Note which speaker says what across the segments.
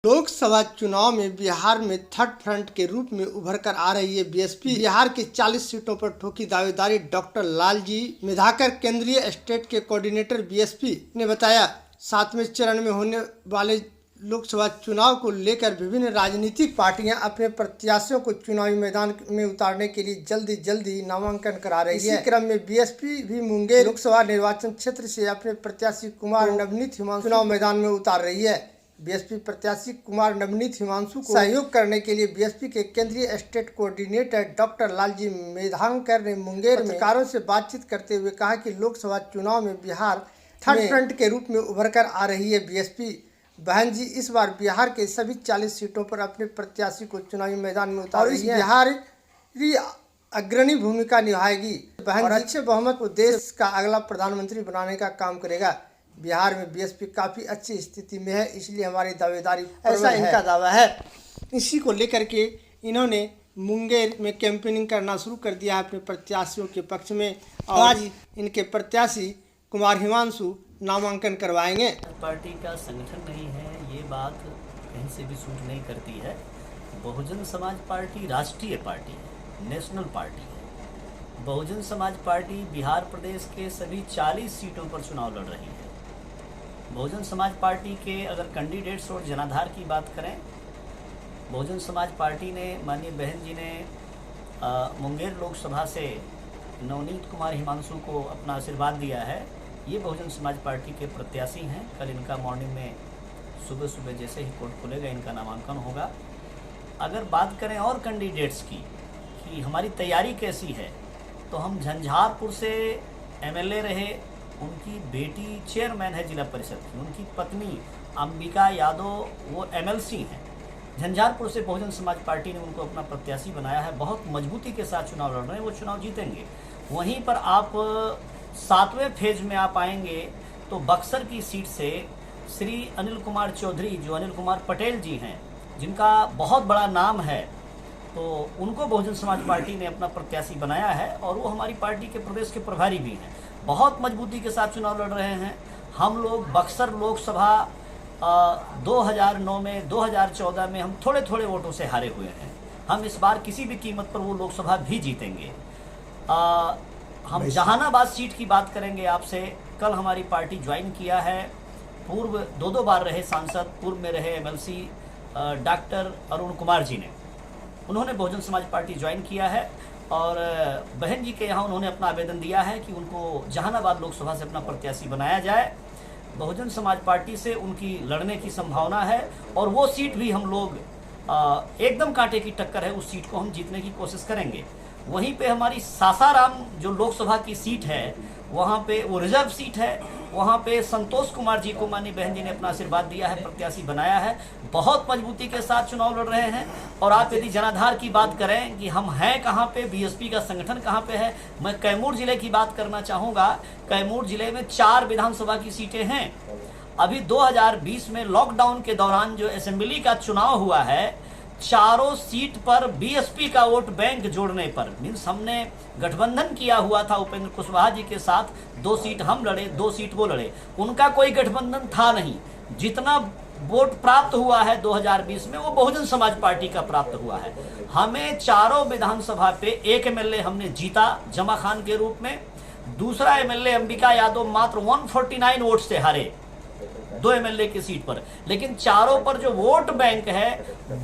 Speaker 1: लोकसभा चुनाव में बिहार में थर्ड फ्रंट के रूप में उभर कर आ रही है बीएसपी। बिहार की 40 सीटों पर ठोकी दावेदारी डॉक्टर लालजी मेधाकर, केंद्रीय स्टेट के कोऑर्डिनेटर बीएसपी ने बताया। 7वें चरण में होने वाले लोकसभा चुनाव को लेकर विभिन्न राजनीतिक पार्टियां अपने प्रत्याशियों को चुनावी मैदान में उतारने के लिए जल्दी नामांकन करा रही है। इसी क्रम में बीएसपी भी मुंगेर लोकसभा निर्वाचन क्षेत्र से अपने प्रत्याशी कुमार नवनीत हिमांशु चुनाव मैदान में उतार रही है। बीएसपी प्रत्याशी कुमार नवनीत हिमांशु को सहयोग करने के लिए बीएसपी के केंद्रीय स्टेट कोऑर्डिनेटर डॉक्टर लालजी मेधाकर ने मुंगेर में पत्रकारों से बातचीत करते हुए कहा कि लोकसभा चुनाव में बिहार थर्ड फ्रंट के रूप में उभर कर आ रही है बीएसपी। बहन जी इस बार बिहार के सभी 40 सीटों पर अपने प्रत्याशी को चुनावी मैदान में उतार रही है। बिहार अग्रणी भूमिका निभाएगी। बहन जी अच्छे बहुमत को देश का अगला प्रधानमंत्री बनाने का काम करेगा। बिहार में बीएसपी काफ़ी अच्छी स्थिति में है, इसलिए हमारी दावेदारी ऐसा इनका दावा है। इसी को लेकर के इन्होंने मुंगेर में कैंपेनिंग करना शुरू कर दिया है अपने प्रत्याशियों के पक्ष में। और आज इनके प्रत्याशी कुमार हिमांशु नामांकन करवाएंगे।
Speaker 2: पार्टी का संगठन नहीं है, ये बात कहीं से भी सूट नहीं करती है। बहुजन समाज पार्टी राष्ट्रीय पार्टी है, नेशनल पार्टी है। बहुजन समाज पार्टी बिहार प्रदेश के सभी 40 सीटों पर चुनाव लड़ रही है। बहुजन समाज पार्टी के अगर कैंडिडेट्स और जनाधार की बात करें, बहुजन समाज पार्टी ने, माननीय बहन जी ने मुंगेर लोकसभा से नवनीत कुमार हिमांशु को अपना आशीर्वाद दिया है। ये बहुजन समाज पार्टी के प्रत्याशी हैं। कल इनका मॉर्निंग में सुबह जैसे ही कोर्ट खुलेगा इनका नामांकन होगा। अगर बात करें और कैंडिडेट्स की कि हमारी तैयारी कैसी है, तो हम झंझारपुर से एमएलए रहे, उनकी बेटी चेयरमैन है जिला परिषद की, उनकी पत्नी अंबिका यादव वो एमएलसी हैं। झंझारपुर से बहुजन समाज पार्टी ने उनको अपना प्रत्याशी बनाया है। बहुत मजबूती के साथ चुनाव लड़ रहे हैं, वो चुनाव जीतेंगे। वहीं पर आप 7वें फेज में आप आएंगे तो बक्सर की सीट से श्री अनिल कुमार चौधरी, जो अनिल कुमार पटेल जी हैं, जिनका बहुत बड़ा नाम है, तो उनको बहुजन समाज पार्टी ने अपना प्रत्याशी बनाया है और वो हमारी पार्टी के प्रदेश के प्रभारी भी हैं। बहुत मजबूती के साथ चुनाव लड़ रहे हैं। हम लोग बक्सर लोकसभा 2009 में, 2014 में हम थोड़े वोटों से हारे हुए हैं। हम इस बार किसी भी कीमत पर वो लोकसभा भी जीतेंगे। हम जहानाबाद सीट की बात करेंगे आपसे। कल हमारी पार्टी ज्वाइन किया है। पूर्व 2 बार रहे सांसद, पूर्व में रहे एमएलसी डॉक्टर अरुण कुमार जी ने, उन्होंने बहुजन समाज पार्टी ज्वाइन किया है और बहन जी के यहाँ उन्होंने अपना आवेदन दिया है कि उनको जहानाबाद लोकसभा से अपना प्रत्याशी बनाया जाए। बहुजन समाज पार्टी से उनकी लड़ने की संभावना है और वो सीट भी हम लोग एकदम कांटे की टक्कर है, उस सीट को हम जीतने की कोशिश करेंगे। वहीं पे हमारी सासाराम जो लोकसभा की सीट है, वहाँ पे वो रिजर्व सीट है, वहाँ पे संतोष कुमार जी को माननीय बहन जी ने अपना आशीर्वाद दिया है, प्रत्याशी बनाया है। बहुत मजबूती के साथ चुनाव लड़ रहे हैं। और आप यदि जनाधार की बात करें कि हम हैं कहाँ पे, बीएसपी का संगठन कहाँ पे है, मैं कैमूर जिले की बात करना चाहूँगा। कैमूर जिले में 4 विधानसभा की सीटें हैं। अभी 2020 में लॉकडाउन के दौरान जो असेंबली का चुनाव हुआ है, चारों सीट पर बीएसपी का वोट बैंक जोड़ने पर, मीन्स हमने गठबंधन किया हुआ था उपेंद्र कुशवाहा जी के साथ। 2 सीट हम लड़े, 2 सीट वो लड़े, उनका कोई गठबंधन था नहीं। जितना वोट प्राप्त हुआ है 2020 में, वो बहुजन समाज पार्टी का प्राप्त हुआ है। हमें चारों विधानसभा पे 1 एमएलए हमने जीता जमा खान के रूप में। दूसरा एमएलए अंबिका यादव मात्र 149 वोट से हारे 2 एमएलए की सीट पर। लेकिन चारों पर जो वोट बैंक है,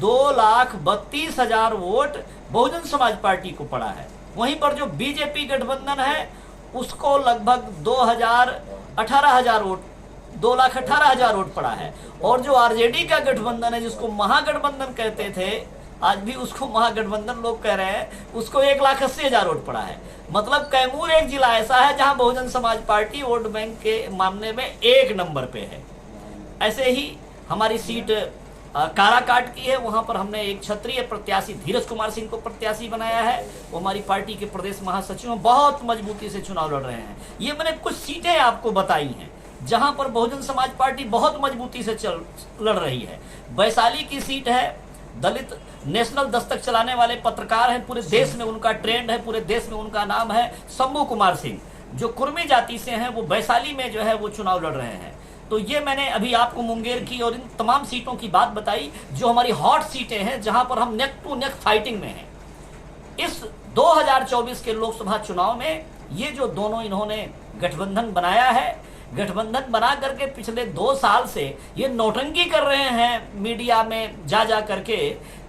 Speaker 2: 2,32,000 वोट बहुजन समाज पार्टी को पड़ा है। वहीं पर जो बीजेपी गठबंधन है, उसको लगभग 18,000 वोट, 2,18,000 वोट पड़ा है। और जो आरजेडी का गठबंधन है, जिसको महागठबंधन कहते थे, आज भी उसको महागठबंधन लोग कह रहे हैं, उसको 1,80,000 वोट पड़ा है। मतलब कैमूर एक जिला ऐसा है जहां Bahujan Samaj party vote bank के मामले में 1 नंबर पे है। ऐसे ही हमारी सीट काराकाट की है, वहां पर हमने एक क्षत्रिय प्रत्याशी धीरज कुमार सिंह को प्रत्याशी बनाया है। वो हमारी पार्टी के प्रदेश महासचिव हैं, बहुत मजबूती से चुनाव लड़ रहे हैं। ये मैंने कुछ सीटें आपको बताई हैं जहां पर बहुजन समाज पार्टी बहुत मजबूती से लड़ रही है। वैशाली की सीट है, दलित नेशनल दस्तक चलाने वाले पत्रकार हैं, पूरे देश में उनका ट्रेंड है, पूरे देश में उनका नाम है, शंभू कुमार सिंह, जो कुर्मी जाति से हैं, वो वैशाली में जो है वो चुनाव लड़ रहे हैं। तो ये मैंने अभी आपको मुंगेर की और इन तमाम सीटों की बात बताई जो हमारी हॉट सीटें हैं, जहां पर हम नेक टू नेक फाइटिंग में हैं। इस 2024 के लोकसभा चुनाव में ये जो दोनों इन्होंने गठबंधन बनाया है, गठबंधन बना करके पिछले 2 साल से ये नौटंकी कर रहे हैं मीडिया में जा करके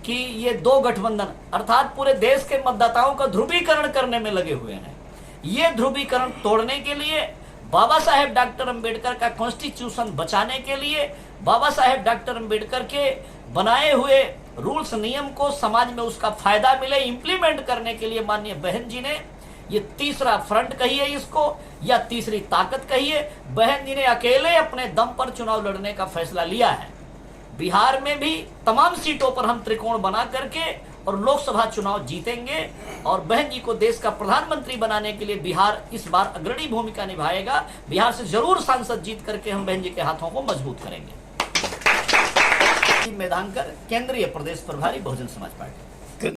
Speaker 2: कि ये 2 गठबंधन अर्थात पूरे देश के मतदाताओं का ध्रुवीकरण करने में लगे हुए हैं। ये ध्रुवीकरण तोड़ने के लिए, बाबा साहेब डॉक्टर अंबेडकर का कॉन्स्टिट्यूशन बचाने के लिए, बाबा साहेब डॉक्टर अंबेडकर के बनाए हुए रूल्स नियम को समाज में उसका फायदा मिले, इंप्लीमेंट करने के लिए माननीय बहन जी ने ये तीसरा फ्रंट कहिए इसको या तीसरी ताकत कहिए, बहन जी ने अकेले अपने दम पर चुनाव लड़ने का फैसला लिया है। बिहार में भी तमाम सीटों पर हम त्रिकोण बना करके और लोकसभा चुनाव जीतेंगे और बहन जी को देश का प्रधानमंत्री बनाने के लिए बिहार इस बार अग्रणी भूमिका निभाएगा। बिहार से जरूर सांसद जीत करके हम बहन जी के हाथों को मजबूत करेंगे। मेधांकर, केंद्रीय प्रदेश प्रभारी, बहुजन समाज पार्टी।